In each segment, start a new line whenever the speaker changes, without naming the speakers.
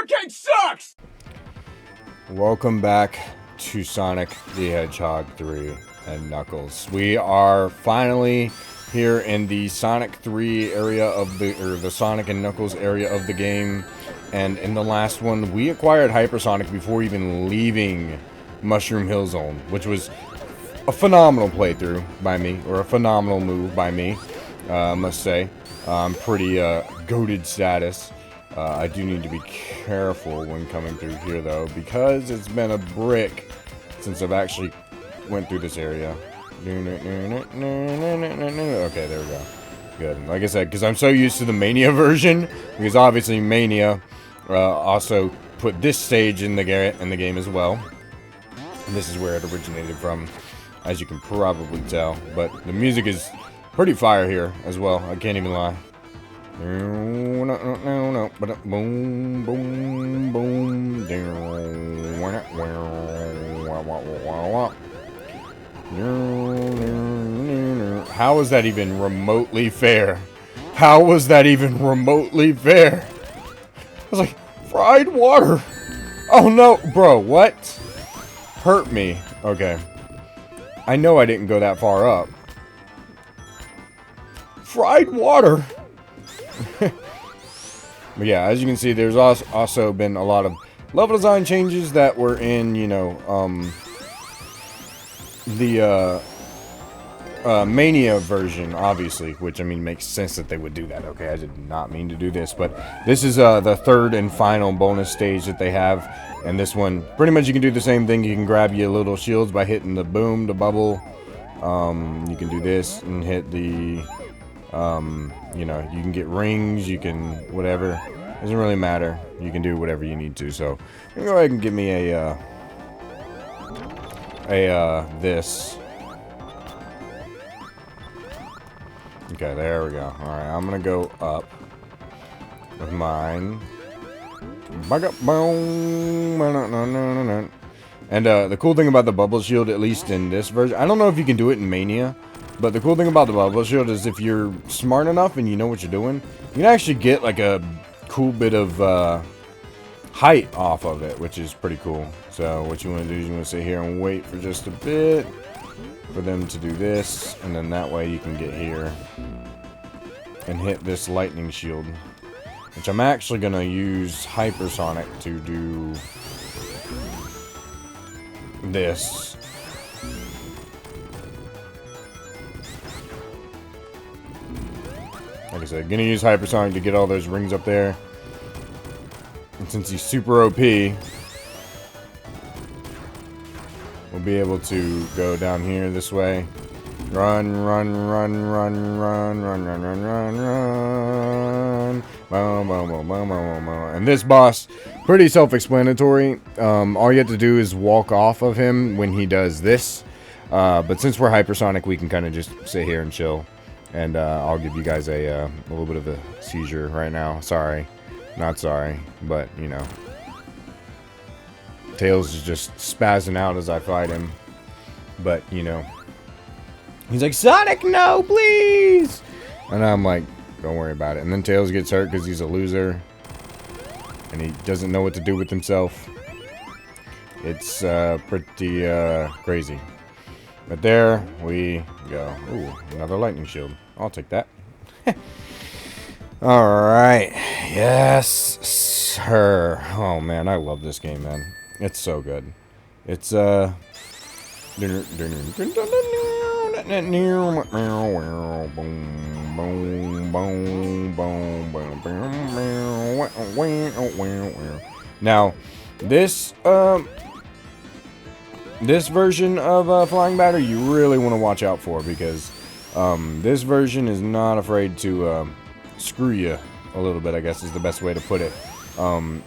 arcade sucks!
Welcome back to Sonic the Hedgehog 3 and Knuckles. We are finally here in the Sonic 3 area of the Sonic and Knuckles area of the game. And in the last one, we acquired Hypersonic before even leaving Mushroom Hill Zone, which was a phenomenal playthrough by me, or a phenomenal move by me, I must say. Pretty goated status. I do need to be careful when coming through here, though, because it's been a brick since I've actually went through this area. Okay, there we go. Good. Like I said, because I'm so used to the Mania version, because obviously Mania also put this stage in the game as well. And this is where it originated from, as you can probably tell. But the music is pretty fire here as well. I can't even lie. Boom, boom, boom. How is that even remotely fair? How was that even remotely fair? I was like, fried water. Oh no, bro, what? Hurt me. Okay. I know I didn't go that far up. Fried water. But yeah, as you can see, there's also been a lot of level design changes that were in, you know, the Mania version, obviously, which, I mean, makes sense that they would do that. Okay, I did not mean to do this, but this is the third and final bonus stage that they have, and this one, pretty much you can do the same thing. You can grab your little shields by hitting the boom, the bubble. You can do this and hit the... you know, you can get rings, you can whatever. Doesn't really matter. You can do whatever you need to. So, go ahead and give me this. Okay, there we go. All right, I'm gonna go up with mine. And the cool thing about the bubble shield, at least in this version, I don't know if you can do it in Mania. But the cool thing about the bubble shield is if you're smart enough and you know what you're doing, you can actually get like a cool bit of height off of it, which is pretty cool. So what you want to do is you want to sit here and wait for just a bit for them to do this, and then that way you can get here and hit this lightning shield, which I'm actually going to use Hypersonic to do this. Like I said, gonna use Hypersonic to get all those rings up there. And since he's super OP, we'll be able to go down here this way. Run, run, run, run, run, run, run, run, run, run. Boom, boom, boom, boom, boom, boom. And this boss, pretty self-explanatory. All you have to do is walk off of him when he does this. But since we're Hypersonic, we can kind of just sit here and chill. And I'll give you guys a little bit of a seizure right now. Sorry. Not sorry. But, you know. Tails is just spazzing out as I fight him. But, you know. He's like, Sonic, no, please! And I'm like, don't worry about it. And then Tails gets hurt because he's a loser. And he doesn't know what to do with himself. It's pretty crazy. But there we go. Ooh, another lightning shield. I'll take that. Alright. Yes, sir. Oh, man, I love this game, man. It's so good. It's, Now, this version of Flying Batter you really want to watch out for, because this version is not afraid to screw you a little bit, I guess is the best way to put it.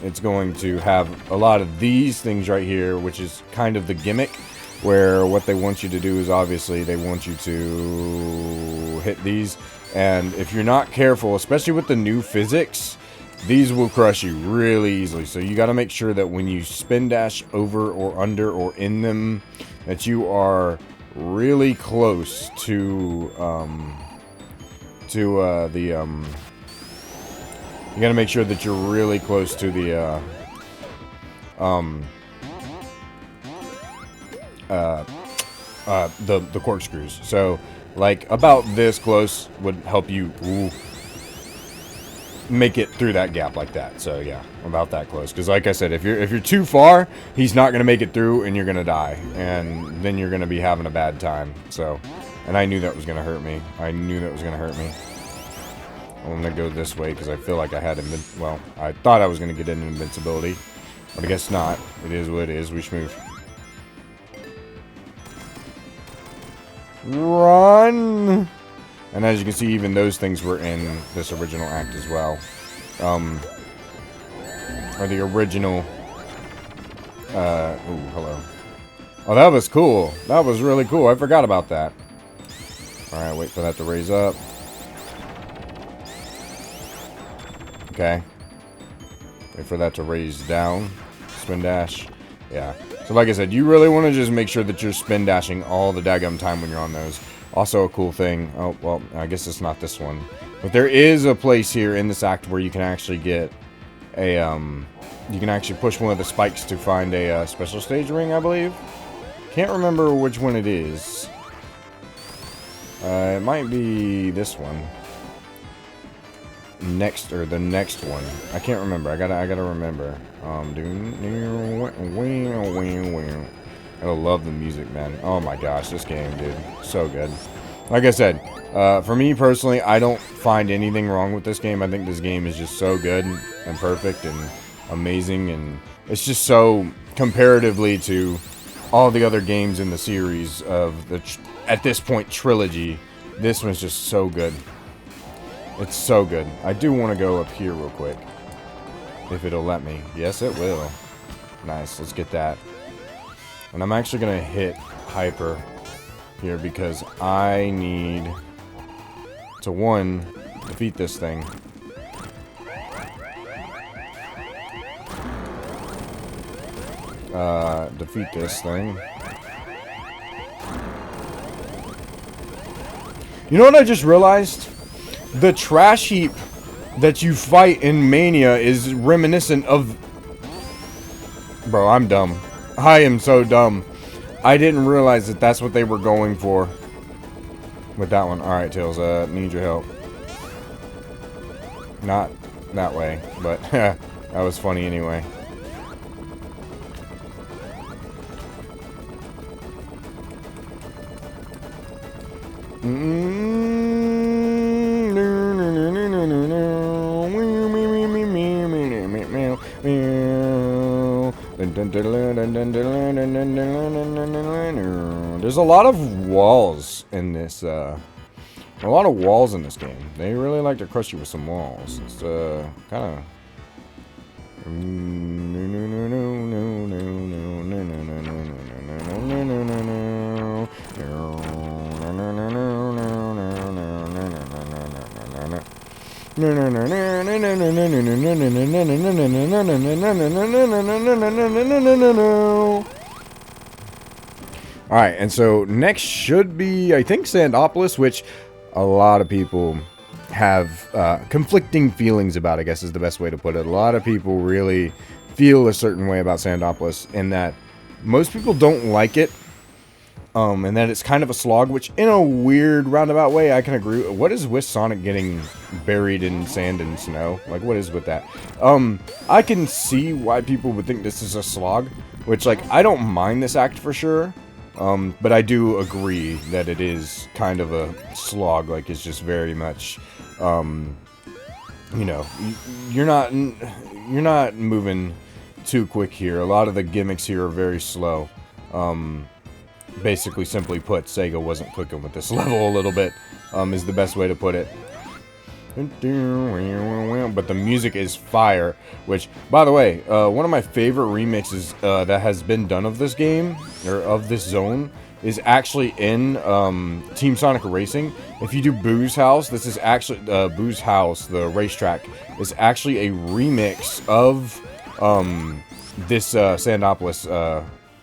It's going to have a lot of these things right here, which is kind of the gimmick, where what they want you to do is obviously they want you to hit these, and if you're not careful, especially with the new physics, these will crush you really easily. So you got to make sure that when you spin dash over or under or in them, that you are really close to you got to make sure that you're really close to the the corkscrews. So, like, about this close would help you make it through that gap like that. So yeah, about that close. Because like I said, if you're too far, he's not gonna make it through, and you're gonna die, and then you're gonna be having a bad time. So, and I knew that was gonna hurt me. I knew that was gonna hurt me. I'm gonna go this way because I feel like I had well, I thought I was gonna get an invincibility, but I guess not. It is what it is. We should move. Run! And as you can see, even those things were in this original act as well. Or the original... ooh, hello. Oh, that was cool. That was really cool. I forgot about that. Alright, wait for that to raise up. Okay. Wait for that to raise down. Spin dash. Yeah. So like I said, you really want to just make sure that you're spin dashing all the daggum time when you're on those. Also a cool thing, oh, well, I guess it's not this one. But there is a place here in this act where you can actually get a, you can actually push one of the spikes to find a special stage ring, I believe. Can't remember which one it is. It might be this one. Next, or the next one. I can't remember. I gotta remember. I love the music, man. Oh my gosh, this game, dude. So good. Like I said, for me personally, I don't find anything wrong with this game. I think this game is just so good and perfect and amazing, and it's just so comparatively to all the other games in the series of the, at this point, trilogy. This one's just so good. It's so good. I do want to go up here real quick. If it'll let me. Yes, it will. Nice, let's get that. And I'm actually going to hit Hyper here because I need to, one, defeat this thing. Defeat this thing. You know what I just realized? The trash heap that you fight in Mania is reminiscent of... Bro, I'm dumb. I am so dumb. I didn't realize that that's what they were going for with that one. Alright, Tails, need your help. Not that way, but that was funny anyway. There's a lot of walls in this, game. They really like to crush you with some walls. It's, kind of... Alright, and so next should be, I think, Sandopolis, which a lot of people have conflicting feelings about, I guess is the best way to put it. A lot of people really feel a certain way about Sandopolis, in that most people don't like it, and that it's kind of a slog, which in a weird roundabout way I can agree. What is with Sonic getting buried in sand and snow? Like, what is with that? I can see why people would think this is a slog, which, like, I don't mind this act for sure. But I do agree that it is kind of a slog. Like, it's just very much, you know, you're not moving too quick here. A lot of the gimmicks here are very slow. Basically, simply put, Sega wasn't clicking with this level a little bit, is the best way to put it. But the music is fire, which, by the way, one of my favorite remixes that has been done of this game, or of this zone, is actually in Team Sonic Racing. If you do Boo's House, this is actually, Boo's House, the racetrack, is actually a remix of this Sandopolis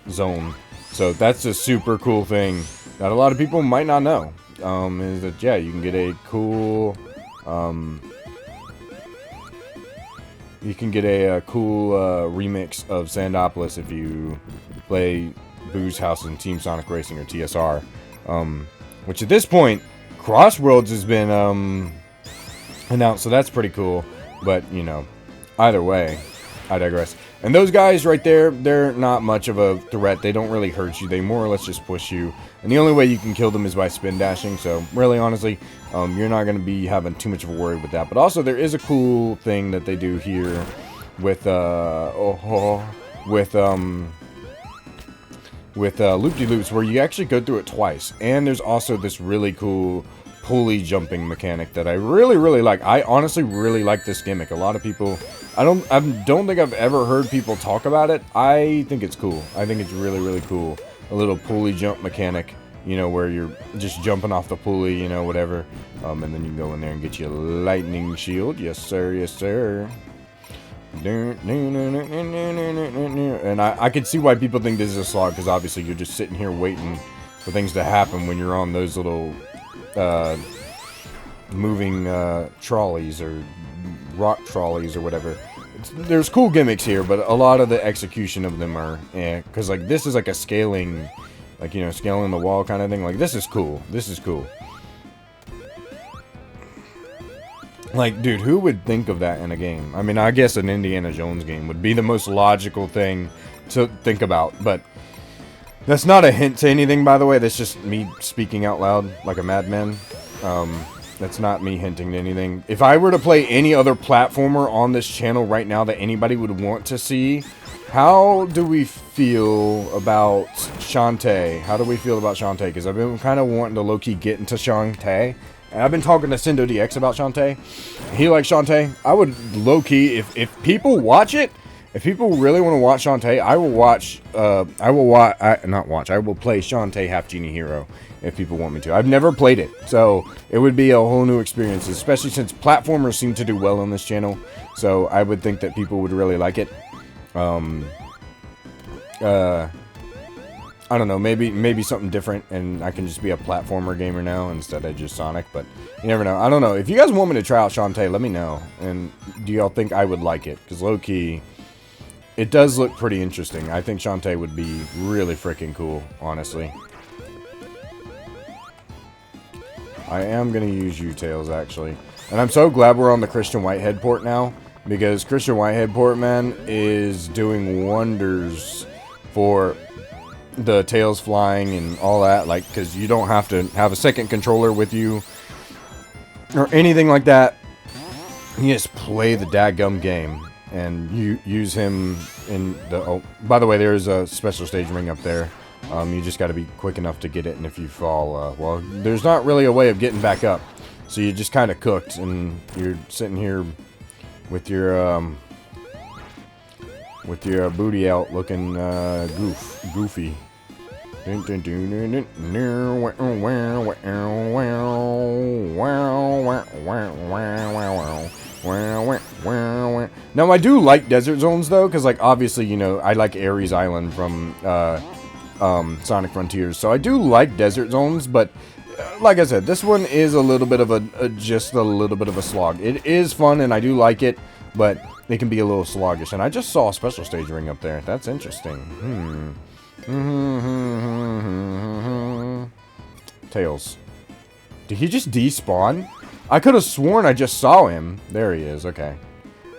zone. So that's a super cool thing that a lot of people might not know, is that, yeah, you can get a cool... You can get a cool remix of Sandopolis if you play Boo's House and Team Sonic Racing, or TSR. Which at this point, Crossworlds has been announced, so that's pretty cool. But, you know, either way, I digress. And those guys right there, they're not much of a threat. They don't really hurt you. They more or less just push you. And the only way you can kill them is by spin dashing. So, really, honestly, you're not going to be having too much of a worry with that. But also, there is a cool thing that they do here with loop-de-loops, where you actually go through it twice. And there's also this really cool pulley jumping mechanic that I really like. I honestly really like this gimmick. A lot of people, I don't think I've ever heard people talk about it. I think it's cool. I think it's really cool. A little pulley jump mechanic, you know, where you're just jumping off the pulley, you know, whatever. And then you can go in there and get you a lightning shield. Yes, sir. Yes, sir. And I can see why people think this is a slog, because obviously you're just sitting here waiting for things to happen when you're on those little moving trolleys or rock trolleys or whatever. There's cool gimmicks here, but a lot of the execution of them are because like this is like a scaling, like, you know, scaling the wall kind of thing. Like, this is cool. This is cool. Like, dude, who would think of that in a game? I mean, I guess an Indiana Jones game would be the most logical thing to think about, but that's not a hint to anything, by the way. That's just me speaking out loud like a madman. That's not me hinting to anything. If I were to play any other platformer on this channel right now that anybody would want to see, how do we feel about Shantae? How do we feel about Shantae? Because I've been kind of wanting to low-key get into Shantae. And I've been talking to Sendo DX about Shantae. He likes Shantae. I would low-key, if people watch it, if people really want to watch Shantae, I will play Shantae Half Genie Hero if people want me to. I've never played it, so it would be a whole new experience, especially since platformers seem to do well on this channel. So I would think that people would really like it. I don't know, maybe something different, and I can just be a platformer gamer now instead of just Sonic, but you never know. I don't know. If you guys want me to try out Shantae, let me know. And do y'all think I would like it? Because low-key, it does look pretty interesting. I think Shantae would be really freaking cool, honestly. I am going to use U-Tails, actually. And I'm so glad we're on the Christian Whitehead port now, because Christian Whitehead port, man, is doing wonders for the tails flying and all that, like, because you don't have to have a second controller with you or anything like that. You just play the dadgum game, and you use him in the... Oh, by the way, there's a special stage ring up there. You just got to be quick enough to get it, and if you fall, well, there's not really a way of getting back up. So you just kind of cooked, and you're sitting here with your booty out looking goofy. Now, I do like desert zones, though, because, like, obviously, you know, I like Ares Island from Sonic Frontiers, so I do like desert zones, but like I said, this one is a little bit of just a little bit of a slog. It is fun, and I do like it, but it can be a little sluggish. And I just saw a special stage ring up there. That's interesting. Tails. Did he just despawn? I could have sworn I just saw him. There he is. Okay.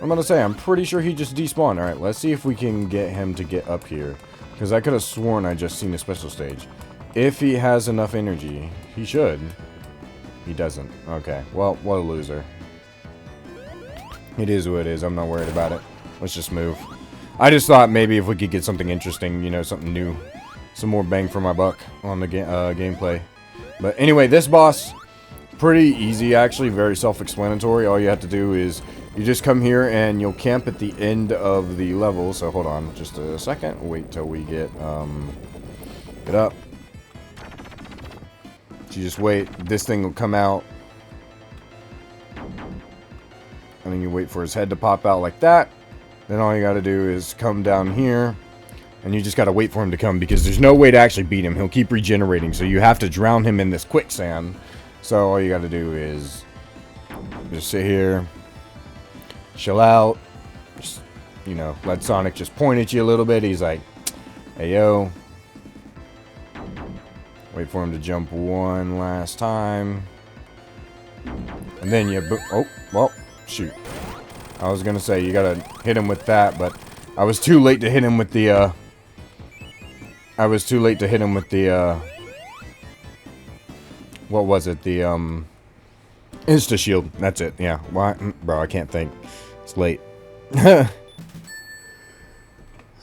I'm gonna say, I'm pretty sure he just despawned. Alright, let's see if we can get him to get up here. Because I could have sworn I just seen a special stage. If he has enough energy, he should. He doesn't. Okay. Well, what a loser. It is what it is. I'm not worried about it. Let's just move. I just thought maybe if we could get something interesting, you know, something new. Some more bang for my buck on the gameplay. But anyway, this boss, pretty easy actually. Very self-explanatory. All you have to do is you just come here and you'll camp at the end of the level. So hold on just a second. Wait till we get up. You just wait. This thing will come out. And then you wait for his head to pop out like that. Then all you gotta do is come down here. And you just gotta wait for him to come, because there's no way to actually beat him. He'll keep regenerating. So you have to drown him in this quicksand. So all you gotta do is just sit here, chill out, Just, you know, let Sonic just point at you a little bit. He's like, hey, yo. Wait for him to jump one last time. And then you... Oh, well, shoot. I was gonna say, you gotta hit him with that, but I was too late to hit him with the, what was it? The, Insta-shield. That's it, yeah. Why? Bro, I can't think. It's late. There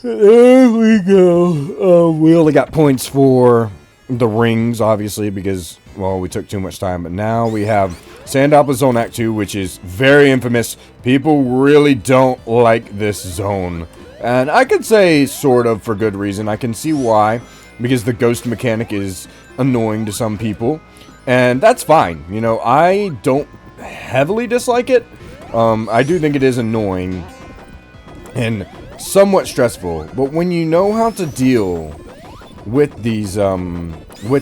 we go. We only got points for the rings, obviously, because, well, we took too much time. But now we have Sandopolis Zone Act 2, which is very infamous. People really don't like this zone. And I could say sort of for good reason. I can see why. Because the ghost mechanic is annoying to some people. And that's fine. You know, I don't heavily dislike it. I do think it is annoying and somewhat stressful. But when you know how to deal with these ghosts,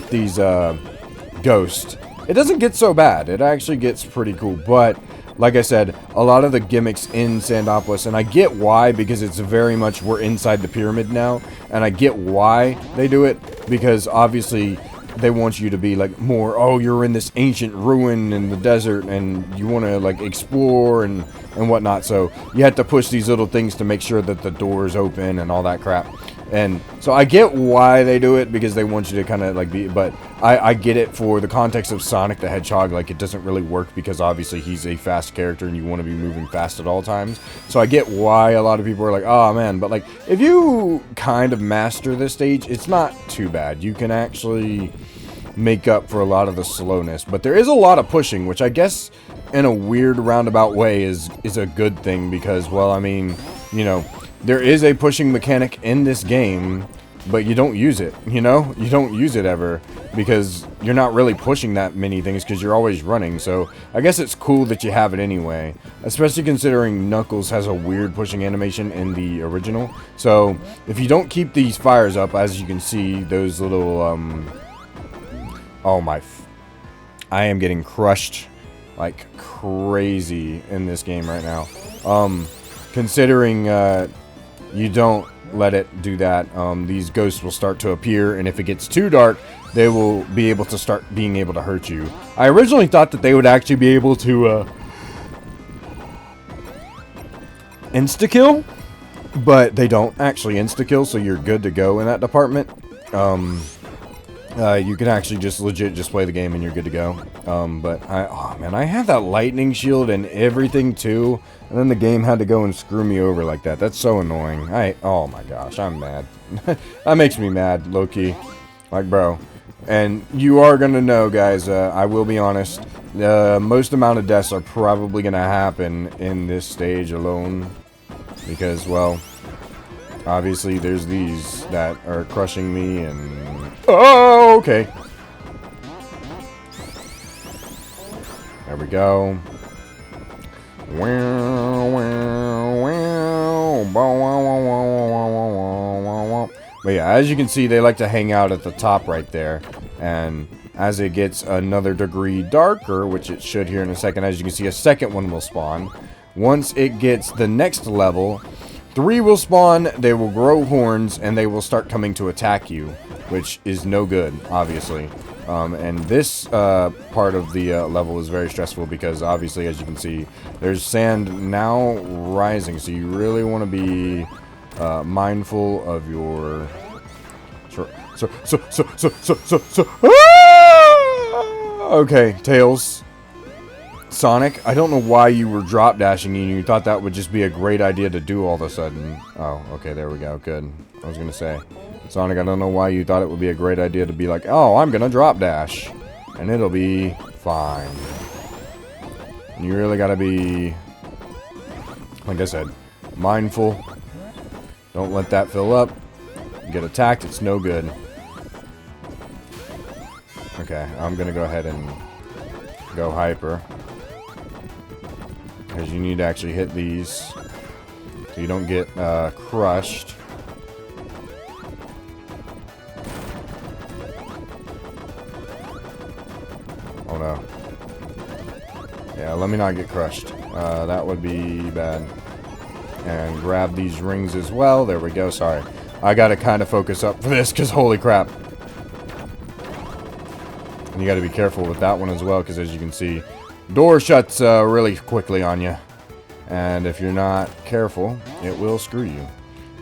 it doesn't get so bad. It actually gets pretty cool. But like I said, a lot of the gimmicks in Sandopolis, and I get why, because it's very much we're inside the pyramid now, and I get why they do it, because obviously they want you to be like more, oh, you're in this ancient ruin in the desert and you want to like explore and whatnot, so you have to push these little things to make sure that the doors open and all that crap. And so I get why they do it, because they want you to kind of like be, but I get it for the context of Sonic the Hedgehog. Like, it doesn't really work because obviously he's a fast character and you want to be moving fast at all times. So I get why a lot of people are like, oh man, but like if you kind of master this stage, it's not too bad. You can actually make up for a lot of the slowness, but there is a lot of pushing, which I guess in a weird roundabout way is a good thing, because, well, I mean, you know, there is a pushing mechanic in this game, but you don't use it, you know? You don't use it ever, because you're not really pushing that many things, because you're always running, so I guess it's cool that you have it anyway, especially considering Knuckles has a weird pushing animation in the original. So if you don't keep these fires up, as you can see, those little, oh my, I am getting crushed like crazy in this game right now. Considering, you don't let it do that, these ghosts will start to appear, and if it gets too dark, they will be able to start being able to hurt you. I originally thought that they would actually be able to, insta-kill, but they don't actually insta-kill, so you're good to go in that department. You can actually just legit just play the game and you're good to go. But oh man, I have that lightning shield and everything too, and then the game had to go and screw me over like that. That's so annoying. Oh my gosh, I'm mad. That makes me mad, low-key. Like, bro. And you are gonna know, guys, I will be honest, the most amount of deaths are probably gonna happen in this stage alone. Because, well, obviously there's these that are crushing me and... Oh, okay. There we go. But yeah, as you can see, they like to hang out at the top right there. And as it gets another degree darker, which it should here in a second, as you can see, a second one will spawn. Once it gets the next level, 3 will spawn, they will grow horns, and they will start coming to attack you, which is no good, obviously. And this part of the level is very stressful because, obviously, as you can see, there's sand now rising, so you really want to be mindful of your... Okay, Tails. Sonic, I don't know why you were drop dashing and you thought that would just be a great idea to do all of a sudden. Oh, okay, there we go, good. I was gonna say, Sonic, I don't know why you thought it would be a great idea to be like, oh, I'm gonna drop dash, and it'll be fine. And you really gotta be, like I said, mindful. Don't let that fill up. You get attacked, it's no good. Okay, I'm gonna go ahead and go hyper. Because you need to actually hit these so you don't get crushed. Oh no. Yeah, let me not get crushed. That would be bad. and grab these rings as well. There we go. Sorry. I got to kind of focus up for this because holy crap. And you got to be careful with that one as well because as you can see, door shuts really quickly on you. And if you're not careful, it will screw you.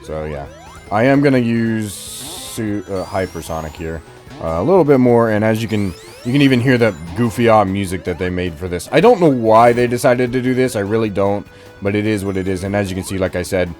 So yeah. I am going to use hypersonic here. A little bit more, and as you can even hear the goofy music that they made for this. I don't know why they decided to do this. I really don't, but it is what it is. And as you can see, like I said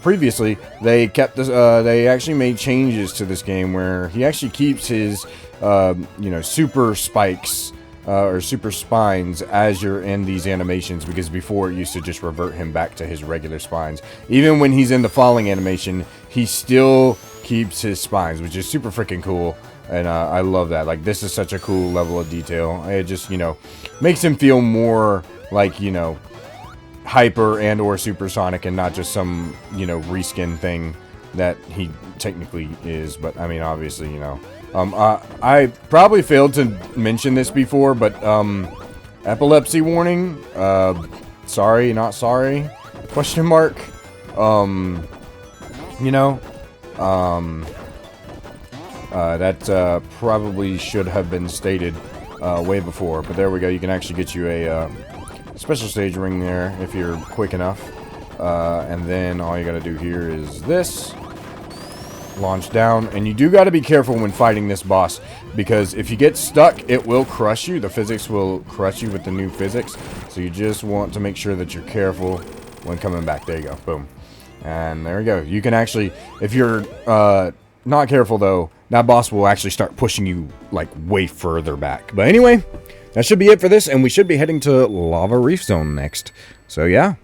previously, they kept this. They actually made changes to this game where he actually keeps his, you know, super spikes or super spines as you're in these animations, because before it used to just revert him back to his regular spines. Even when he's in the falling animation, he still keeps his spines, which is super freaking cool. And I love that. Like, this is such a cool level of detail. It just, you know, makes him feel more like, you know, hyper and or supersonic and not just some, you know, reskin thing that he technically is. But, I mean, obviously, you know. I probably failed to mention this before, but epilepsy warning. Sorry, not sorry. Question mark. You know. That probably should have been stated way before, but there we go. You can actually get you a special stage ring there if you're quick enough, and then all you gotta do here is this, launch down, and you do got to be careful when fighting this boss, because if you get stuck, it will crush you. The physics will crush you with the new physics, so you just want to make sure that you're careful when coming back. There you go, boom, and there we go. You can actually, if you're not careful though, that boss will actually start pushing you like way further back. But anyway, that should be it for this, and we should be heading to Lava Reef Zone next. So yeah.